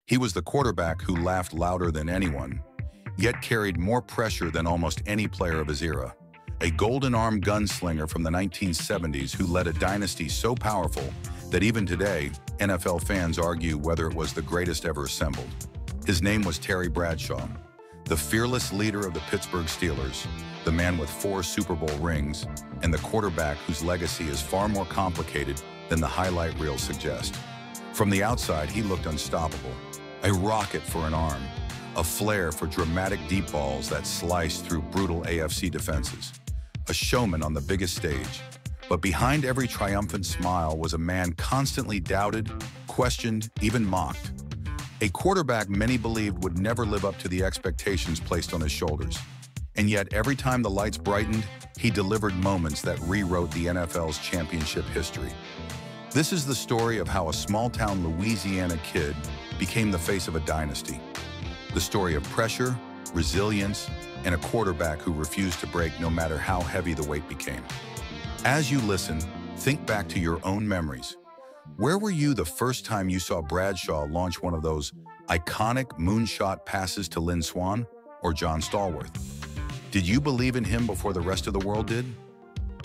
He was the quarterback who laughed louder than anyone, yet carried more pressure than almost any player of his era. A golden-arm gunslinger from the 1970s who led a dynasty so powerful that even today, NFL fans argue whether it was the greatest ever assembled. His name was Terry Bradshaw, the fearless leader of the Pittsburgh Steelers, the man with 4 Super Bowl rings, and the quarterback whose legacy is far more complicated than the highlight reels suggest. From the outside, he looked unstoppable. A rocket for an arm, a flair for dramatic deep balls that sliced through brutal AFC defenses. A showman on the biggest stage. But behind every triumphant smile was a man constantly doubted, questioned, even mocked. A quarterback many believed would never live up to the expectations placed on his shoulders. And yet every time the lights brightened, he delivered moments that rewrote the NFL's championship history. This is the story of how a small-town Louisiana kid became the face of a dynasty. The story of pressure, resilience, and a quarterback who refused to break no matter how heavy the weight became. As you listen, think back to your own memories. Where were you the first time you saw Bradshaw launch one of those iconic moonshot passes to Lynn Swann or John Stallworth? Did you believe in him before the rest of the world did?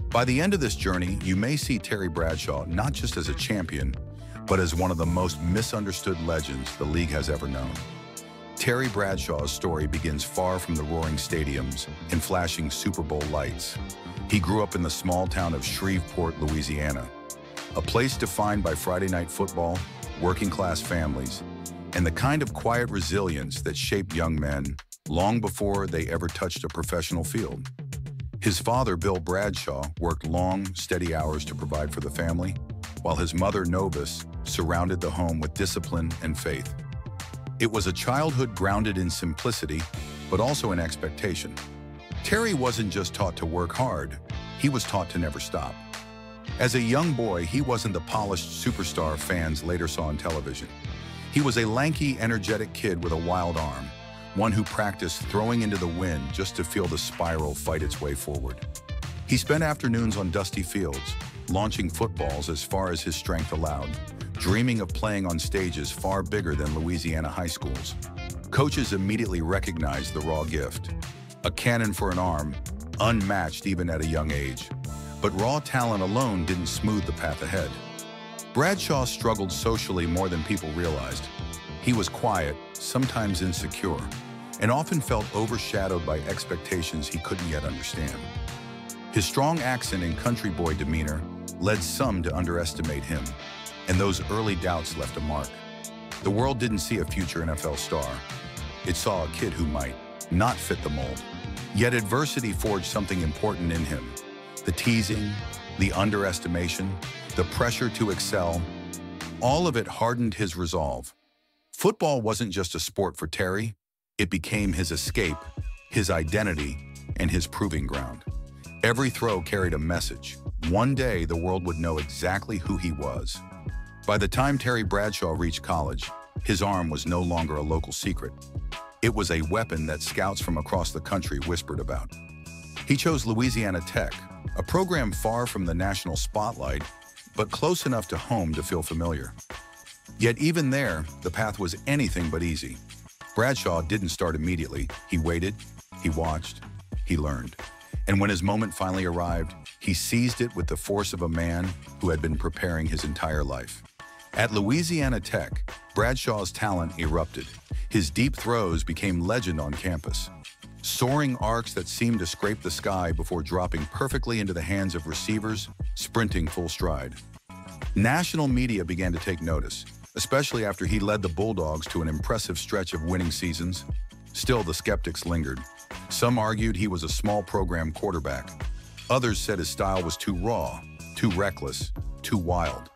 By the end of this journey, you may see Terry Bradshaw not just as a champion, but as one of the most misunderstood legends the league has ever known. Terry Bradshaw's story begins far from the roaring stadiums and flashing Super Bowl lights. He grew up in the small town of Shreveport, Louisiana, a place defined by Friday night football, working-class families, and the kind of quiet resilience that shaped young men long before they ever touched a professional field. His father, Bill Bradshaw, worked long, steady hours to provide for the family, while his mother, Novus, surrounded the home with discipline and faith. It was a childhood grounded in simplicity, but also in expectation. Terry wasn't just taught to work hard, he was taught to never stop. As a young boy, he wasn't the polished superstar fans later saw on television. He was a lanky, energetic kid with a wild arm, one who practiced throwing into the wind just to feel the spiral fight its way forward. He spent afternoons on dusty fields, launching footballs as far as his strength allowed, dreaming of playing on stages far bigger than Louisiana high schools. Coaches immediately recognized the raw gift, a cannon for an arm, unmatched even at a young age. But raw talent alone didn't smooth the path ahead. Bradshaw struggled socially more than people realized. He was quiet, sometimes insecure, and often felt overshadowed by expectations he couldn't yet understand. His strong accent and country boy demeanor led some to underestimate him, and those early doubts left a mark. The world didn't see a future NFL star. It saw a kid who might not fit the mold. Yet adversity forged something important in him. The teasing, the underestimation, the pressure to excel, all of it hardened his resolve. Football wasn't just a sport for Terry, it became his escape, his identity, and his proving ground. Every throw carried a message. One day, the world would know exactly who he was. By the time Terry Bradshaw reached college, his arm was no longer a local secret. It was a weapon that scouts from across the country whispered about. He chose Louisiana Tech, a program far from the national spotlight, but close enough to home to feel familiar. Yet even there, the path was anything but easy. Bradshaw didn't start immediately. He waited, he watched, he learned. And when his moment finally arrived, he seized it with the force of a man who had been preparing his entire life. At Louisiana Tech, Bradshaw's talent erupted. His deep throws became legend on campus. Soaring arcs that seemed to scrape the sky before dropping perfectly into the hands of receivers, sprinting full stride. National media began to take notice, especially after he led the Bulldogs to an impressive stretch of winning seasons. Still, the skeptics lingered. Some argued he was a small program quarterback. Others said his style was too raw, too reckless, too wild.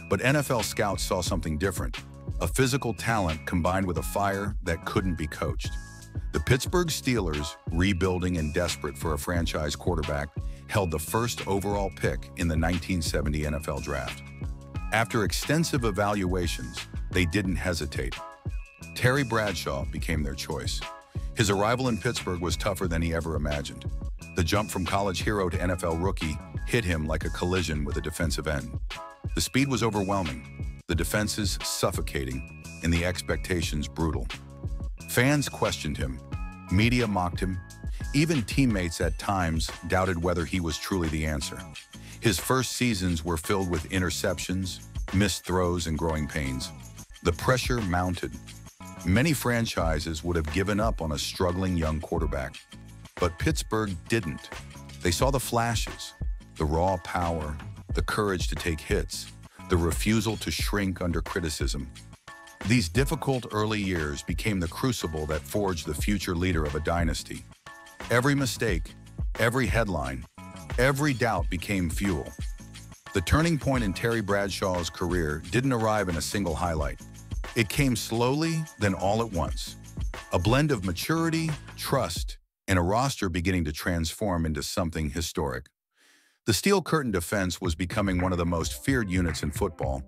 But NFL scouts saw something different, a physical talent combined with a fire that couldn't be coached. The Pittsburgh Steelers, rebuilding and desperate for a franchise quarterback, held the first overall pick in the 1970 NFL Draft. After extensive evaluations, they didn't hesitate. Terry Bradshaw became their choice. His arrival in Pittsburgh was tougher than he ever imagined. The jump from college hero to NFL rookie hit him like a collision with a defensive end. The speed was overwhelming, the defenses suffocating, and the expectations brutal. Fans questioned him, media mocked him, even teammates at times doubted whether he was truly the answer. His first seasons were filled with interceptions, missed throws, and growing pains. The pressure mounted. Many franchises would have given up on a struggling young quarterback. But Pittsburgh didn't. They saw the flashes, the raw power, the courage to take hits, the refusal to shrink under criticism. These difficult early years became the crucible that forged the future leader of a dynasty. Every mistake, every headline, every doubt became fuel. The turning point in Terry Bradshaw's career didn't arrive in a single highlight. It came slowly, then all at once. A blend of maturity, trust, and a roster beginning to transform into something historic. The Steel Curtain defense was becoming one of the most feared units in football,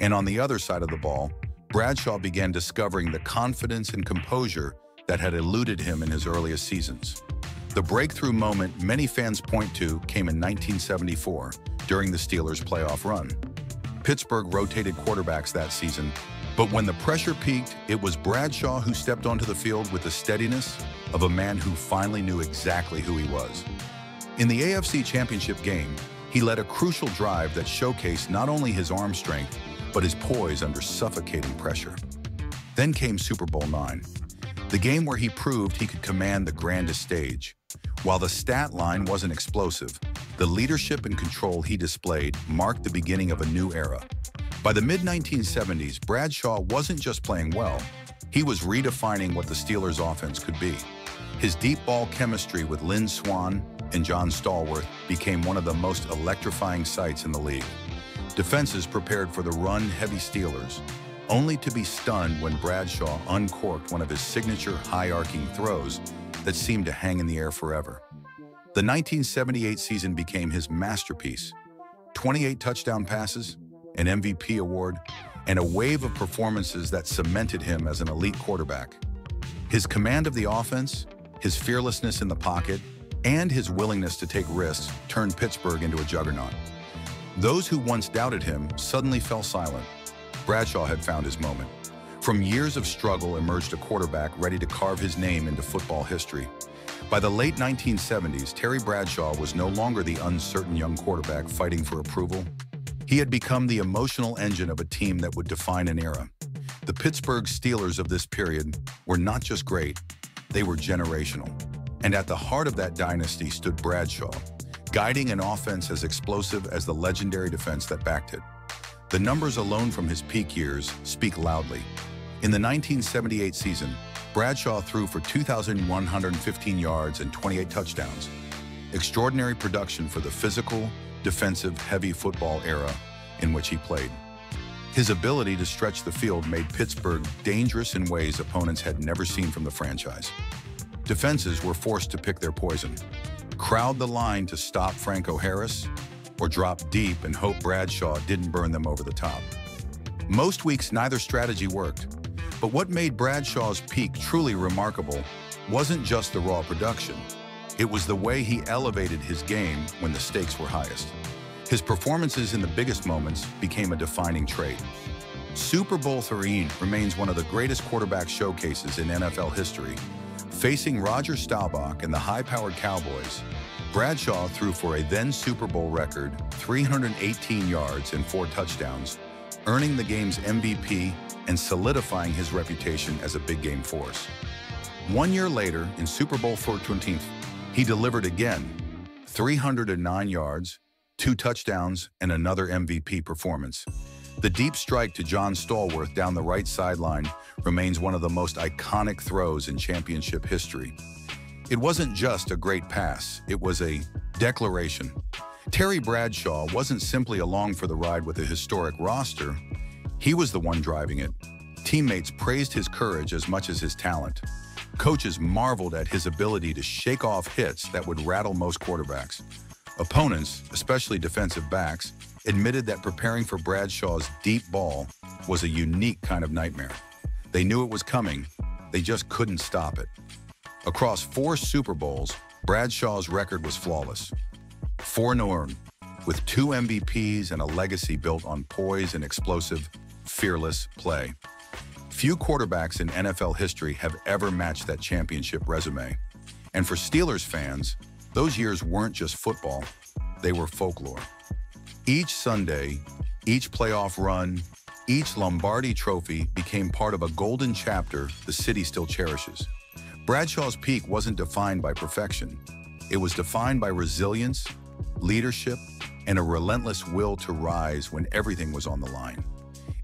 and on the other side of the ball, Bradshaw began discovering the confidence and composure that had eluded him in his earliest seasons. The breakthrough moment many fans point to came in 1974 during the Steelers' playoff run. Pittsburgh rotated quarterbacks that season, but when the pressure peaked, it was Bradshaw who stepped onto the field with the steadiness of a man who finally knew exactly who he was. In the AFC Championship game, he led a crucial drive that showcased not only his arm strength, but his poise under suffocating pressure. Then came Super Bowl IX, the game where he proved he could command the grandest stage. While the stat line wasn't explosive, the leadership and control he displayed marked the beginning of a new era. By the mid-1970s, Bradshaw wasn't just playing well, he was redefining what the Steelers' offense could be. His deep ball chemistry with Lynn Swann and John Stallworth became one of the most electrifying sights in the league. Defenses prepared for the run-heavy Steelers, only to be stunned when Bradshaw uncorked one of his signature high-arcing throws that seemed to hang in the air forever. The 1978 season became his masterpiece. 28 touchdown passes, an MVP award, and a wave of performances that cemented him as an elite quarterback. His command of the offense, his fearlessness in the pocket, and his willingness to take risks turned Pittsburgh into a juggernaut. Those who once doubted him suddenly fell silent. Bradshaw had found his moment. From years of struggle emerged a quarterback ready to carve his name into football history. By the late 1970s, Terry Bradshaw was no longer the uncertain young quarterback fighting for approval. He had become the emotional engine of a team that would define an era. The Pittsburgh Steelers of this period were not just great, they were generational. And at the heart of that dynasty stood Bradshaw, guiding an offense as explosive as the legendary defense that backed it. The numbers alone from his peak years speak loudly. In the 1978 season, Bradshaw threw for 2,115 yards and 28 touchdowns. Extraordinary production for the physical, defensive, heavy football era in which he played. His ability to stretch the field made Pittsburgh dangerous in ways opponents had never seen from the franchise. Defenses were forced to pick their poison, crowd the line to stop Franco Harris, or drop deep and hope Bradshaw didn't burn them over the top. Most weeks, neither strategy worked. But what made Bradshaw's peak truly remarkable wasn't just the raw production. It was the way he elevated his game when the stakes were highest. His performances in the biggest moments became a defining trait. Super Bowl XIII remains one of the greatest quarterback showcases in NFL history. Facing Roger Staubach and the high-powered Cowboys, Bradshaw threw for a then Super Bowl record 318 yards and 4 touchdowns, earning the game's MVP and solidifying his reputation as a big-game force. 1 year later, in Super Bowl XIV, he delivered again, 309 yards, 2 touchdowns, and another MVP performance. The deep strike to John Stallworth down the right sideline remains one of the most iconic throws in championship history. It wasn't just a great pass, it was a declaration. Terry Bradshaw wasn't simply along for the ride with a historic roster, he was the one driving it. Teammates praised his courage as much as his talent. Coaches marveled at his ability to shake off hits that would rattle most quarterbacks. Opponents, especially defensive backs, admitted that preparing for Bradshaw's deep ball was a unique kind of nightmare. They knew it was coming, they just couldn't stop it. Across 4 Super Bowls, Bradshaw's record was flawless. 4-0, with 2 MVPs and a legacy built on poise and explosive, fearless play. Few quarterbacks in NFL history have ever matched that championship resume. And for Steelers fans, those years weren't just football, they were folklore. Each Sunday, each playoff run, each Lombardi trophy became part of a golden chapter the city still cherishes. Bradshaw's peak wasn't defined by perfection. It was defined by resilience, leadership, and a relentless will to rise when everything was on the line.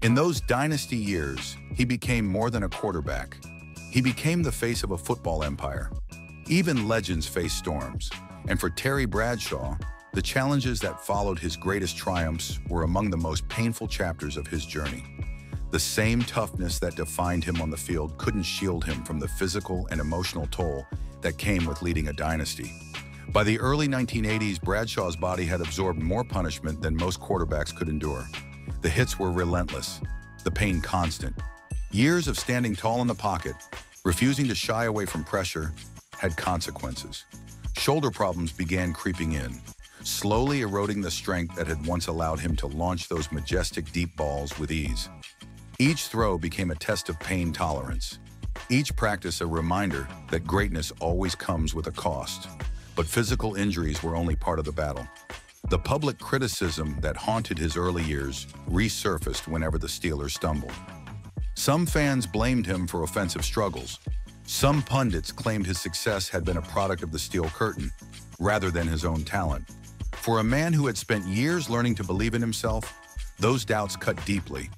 In those dynasty years, he became more than a quarterback. He became the face of a football empire. Even legends face storms, and for Terry Bradshaw, the challenges that followed his greatest triumphs were among the most painful chapters of his journey. The same toughness that defined him on the field couldn't shield him from the physical and emotional toll that came with leading a dynasty. By the early 1980s, Bradshaw's body had absorbed more punishment than most quarterbacks could endure. The hits were relentless, the pain constant. Years of standing tall in the pocket, refusing to shy away from pressure, had consequences. Shoulder problems began creeping in, slowly eroding the strength that had once allowed him to launch those majestic deep balls with ease. Each throw became a test of pain tolerance. Each practice a reminder that greatness always comes with a cost. But physical injuries were only part of the battle. The public criticism that haunted his early years resurfaced whenever the Steelers stumbled. Some fans blamed him for offensive struggles. Some pundits claimed his success had been a product of the Steel Curtain, rather than his own talent. For a man who had spent years learning to believe in himself, those doubts cut deeply.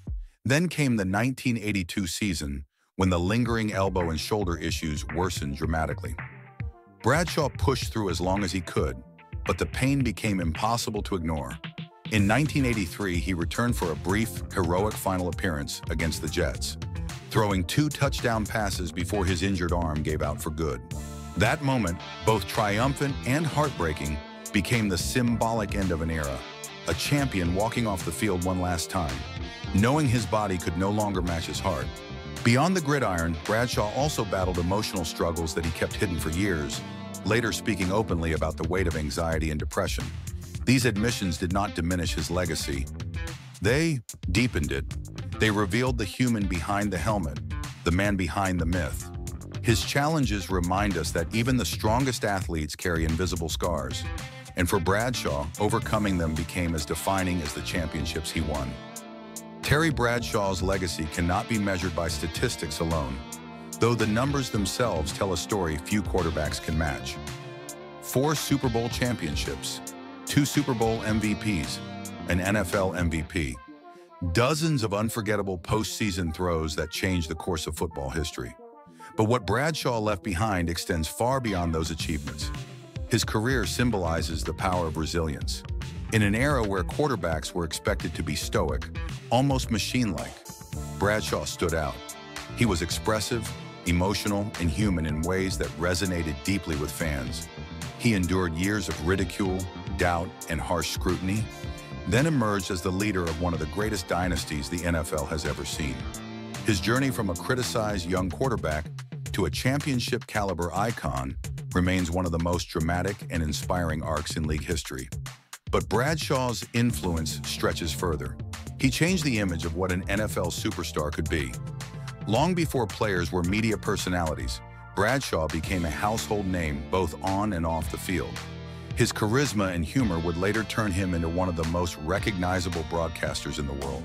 Then came the 1982 season, when the lingering elbow and shoulder issues worsened dramatically. Bradshaw pushed through as long as he could, but the pain became impossible to ignore. In 1983, he returned for a brief, heroic final appearance against the Jets, throwing 2 touchdown passes before his injured arm gave out for good. That moment, both triumphant and heartbreaking, became the symbolic end of an era, a champion walking off the field one last time, knowing his body could no longer match his heart. Beyond the gridiron, Bradshaw also battled emotional struggles that he kept hidden for years, later speaking openly about the weight of anxiety and depression. These admissions did not diminish his legacy. They deepened it. They revealed the human behind the helmet, the man behind the myth. His challenges remind us that even the strongest athletes carry invisible scars. And for Bradshaw, overcoming them became as defining as the championships he won. Terry Bradshaw's legacy cannot be measured by statistics alone, though the numbers themselves tell a story few quarterbacks can match. 4 Super Bowl championships, 2 Super Bowl MVPs, an NFL MVP, dozens of unforgettable postseason throws that changed the course of football history. But what Bradshaw left behind extends far beyond those achievements. His career symbolizes the power of resilience. In an era where quarterbacks were expected to be stoic, almost machine-like, Bradshaw stood out. He was expressive, emotional, and human in ways that resonated deeply with fans. He endured years of ridicule, doubt, and harsh scrutiny, then emerged as the leader of one of the greatest dynasties the NFL has ever seen. His journey from a criticized young quarterback to a championship-caliber icon remains one of the most dramatic and inspiring arcs in league history. But Bradshaw's influence stretches further. He changed the image of what an NFL superstar could be. Long before players were media personalities, Bradshaw became a household name both on and off the field. His charisma and humor would later turn him into one of the most recognizable broadcasters in the world.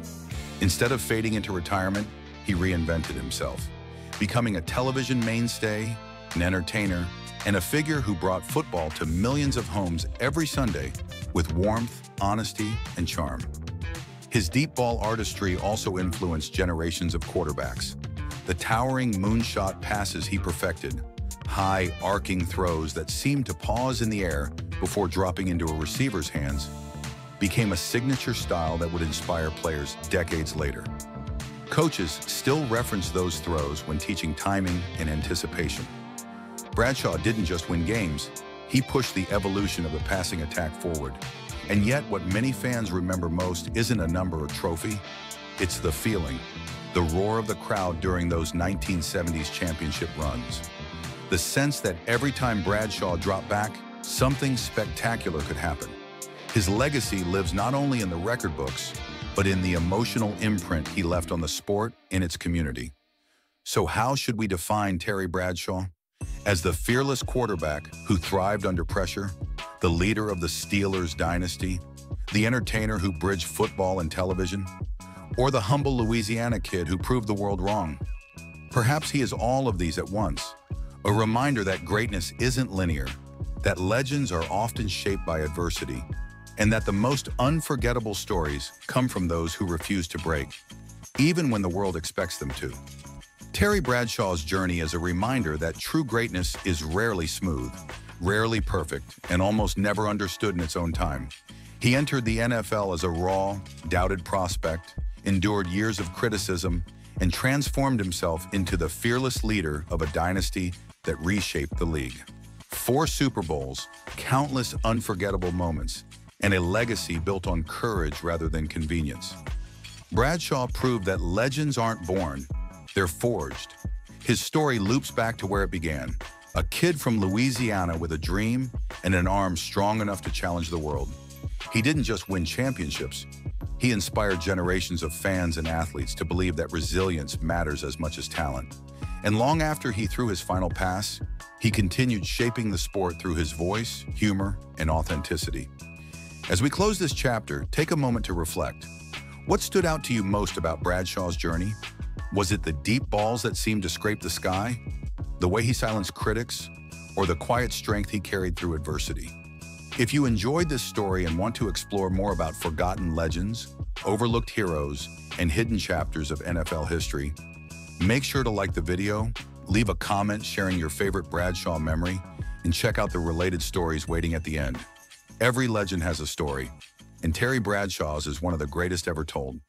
Instead of fading into retirement, he reinvented himself, becoming a television mainstay, an entertainer, and a figure who brought football to millions of homes every Sunday with warmth, honesty, and charm. His deep ball artistry also influenced generations of quarterbacks. The towering moonshot passes he perfected, high, arcing throws that seemed to pause in the air before dropping into a receiver's hands, became a signature style that would inspire players decades later. Coaches still reference those throws when teaching timing and anticipation. Bradshaw didn't just win games, he pushed the evolution of the passing attack forward. And yet what many fans remember most isn't a number or trophy, it's the feeling, the roar of the crowd during those 1970s championship runs. The sense that every time Bradshaw dropped back, something spectacular could happen. His legacy lives not only in the record books, but in the emotional imprint he left on the sport and its community. So how should we define Terry Bradshaw? As the fearless quarterback who thrived under pressure, the leader of the Steelers dynasty, the entertainer who bridged football and television, or the humble Louisiana kid who proved the world wrong? Perhaps he is all of these at once, a reminder that greatness isn't linear, that legends are often shaped by adversity, and that the most unforgettable stories come from those who refuse to break, even when the world expects them to. Terry Bradshaw's journey is a reminder that true greatness is rarely smooth, rarely perfect, and almost never understood in its own time. He entered the NFL as a raw, doubted prospect, endured years of criticism, and transformed himself into the fearless leader of a dynasty that reshaped the league. 4 Super Bowls, countless unforgettable moments, and a legacy built on courage rather than convenience. Bradshaw proved that legends aren't born, they're forged. His story loops back to where it began, a kid from Louisiana with a dream and an arm strong enough to challenge the world. He didn't just win championships, he inspired generations of fans and athletes to believe that resilience matters as much as talent. And long after he threw his final pass, he continued shaping the sport through his voice, humor, and authenticity. As we close this chapter, take a moment to reflect. What stood out to you most about Bradshaw's journey? Was it the deep balls that seemed to scrape the sky, the way he silenced critics, or the quiet strength he carried through adversity? If you enjoyed this story and want to explore more about forgotten legends, overlooked heroes, and hidden chapters of NFL history, make sure to like the video, leave a comment sharing your favorite Bradshaw memory, and check out the related stories waiting at the end. Every legend has a story, and Terry Bradshaw's is one of the greatest ever told.